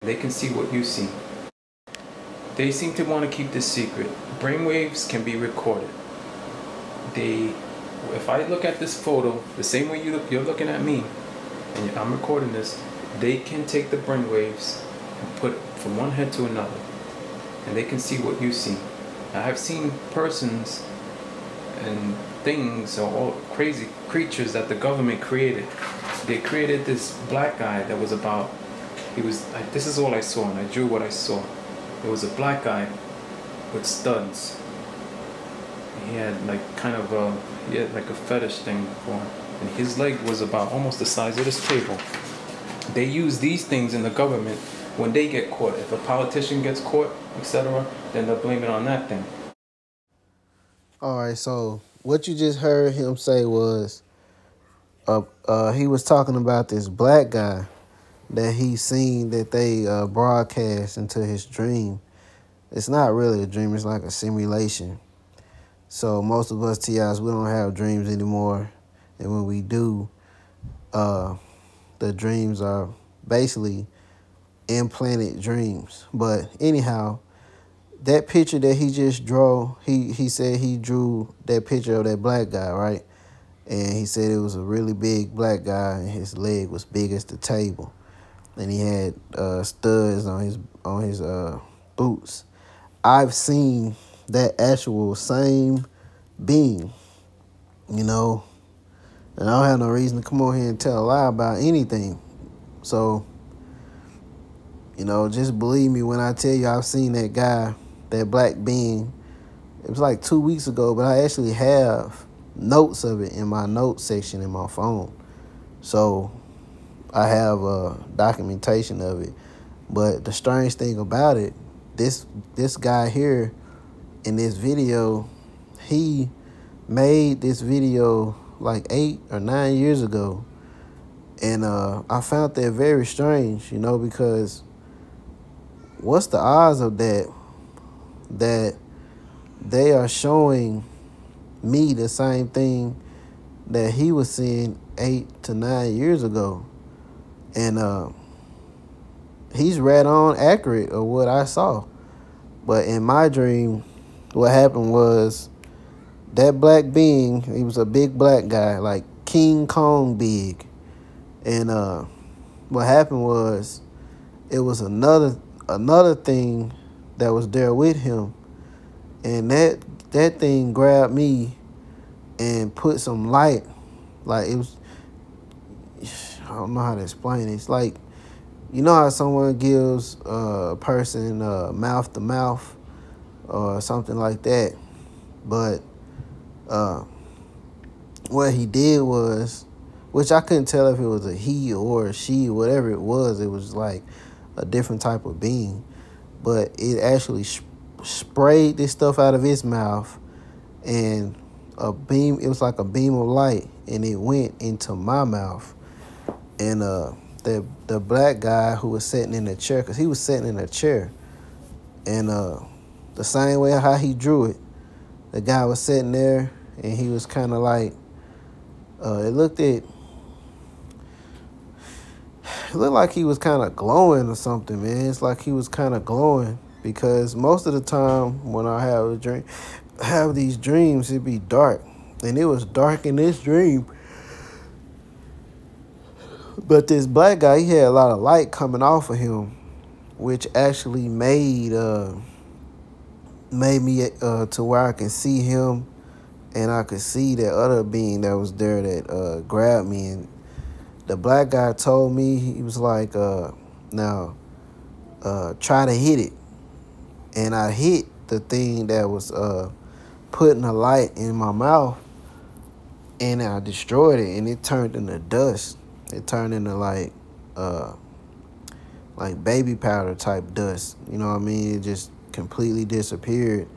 They can see what you see. They seem to want to keep this secret. Brainwaves can be recorded. If I look at this photo the same way you're looking at me, and I'm recording this, they can take the brainwaves and put it from one head to another, and they can see what you see. I've seen persons and things or all crazy creatures that the government created. They created this black guy that was about, this is all I saw, and I drew what I saw. It was a black guy with studs. He had like he had like a fetish thing for him. And his leg was about almost the size of this table. They use these things in the government when they get caught. If a politician gets caught, etc., then they'll blame it on that thing. All right, so what you just heard him say was he was talking about this black guy that he seen that they broadcast into his dream. It's not really a dream. It's like a simulation. So most of us TIs, we don't have dreams anymore. And when we do, the dreams are basically implanted dreams. But anyhow, that picture that he just drew, he said he drew that picture of that black guy, right? And he said it was a really big black guy, and his leg was big as the table, and he had studs on his boots. I've seen that actual same being, you know, and I don't have no reason to come on here and tell a lie about anything. So, you know, just believe me when I tell you I've seen that guy, that black being. It was like 2 weeks ago, but I actually have notes of it in my notes section in my phone. So I have a documentation of it. But the strange thing about it, this guy here in this video, he made this video like 8 or 9 years ago. And I found that very strange, you know, because what's the odds of that they are showing me the same thing that he was seeing 8 to 9 years ago? And he's right on accurate of what I saw. But in my dream, what happened was that black being, he was a big black guy, like King Kong big. And what happened was it was another thing that was there with him. And that thing grabbed me and put some light. Like it was, I don't know how to explain it. It's like, you know how someone gives a person mouth to mouth or something like that. But what he did was, which I couldn't tell if it was a he or a she, whatever it was like a different type of being. But it actually sprayed this stuff out of his mouth, and it was like a beam of light, and it went into my mouth. And the black guy who was sitting in the chair, because he was sitting in a chair, and the same way how he drew it, the guy was sitting there, and he was kind of like, it looked like he was kind of glowing or something, man. It's like he was kind of glowing, because most of the time when I have these dreams, it'd be dark, and it was dark in this dream. But this black guy, he had a lot of light coming off of him, which actually made me to where I can see him, and I could see that other being that was there that grabbed me. And the black guy told me, he was like, now, try to hit it. And I hit the thing that was putting a light in my mouth, and I destroyed it, and it turned into dust. It turned into like baby powder type dust. You know what I mean? It just completely disappeared,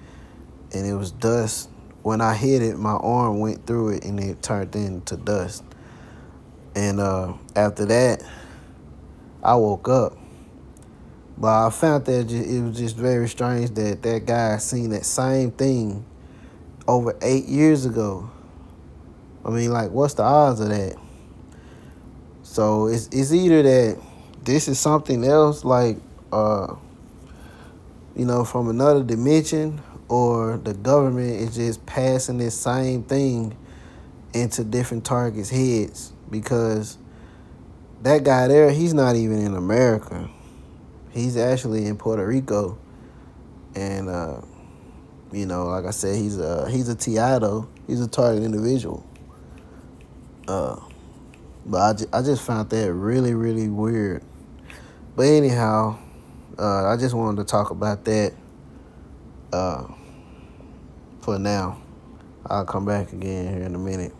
and it was dust. When I hit it, my arm went through it, and it turned into dust. And after that, I woke up. But I found that it was just very strange that guy seen that same thing over 8 years ago. I mean, like, what's the odds of that? So it's either that this is something else, like uh, from another dimension, or the government is just passing this same thing into different targets' heads, because that guy there, he's not even in America. He's actually in Puerto Rico, and like I said, he's a TI though. He's a target individual. But I just found that really, really weird. But anyhow, I just wanted to talk about that for now. I'll come back again here in a minute.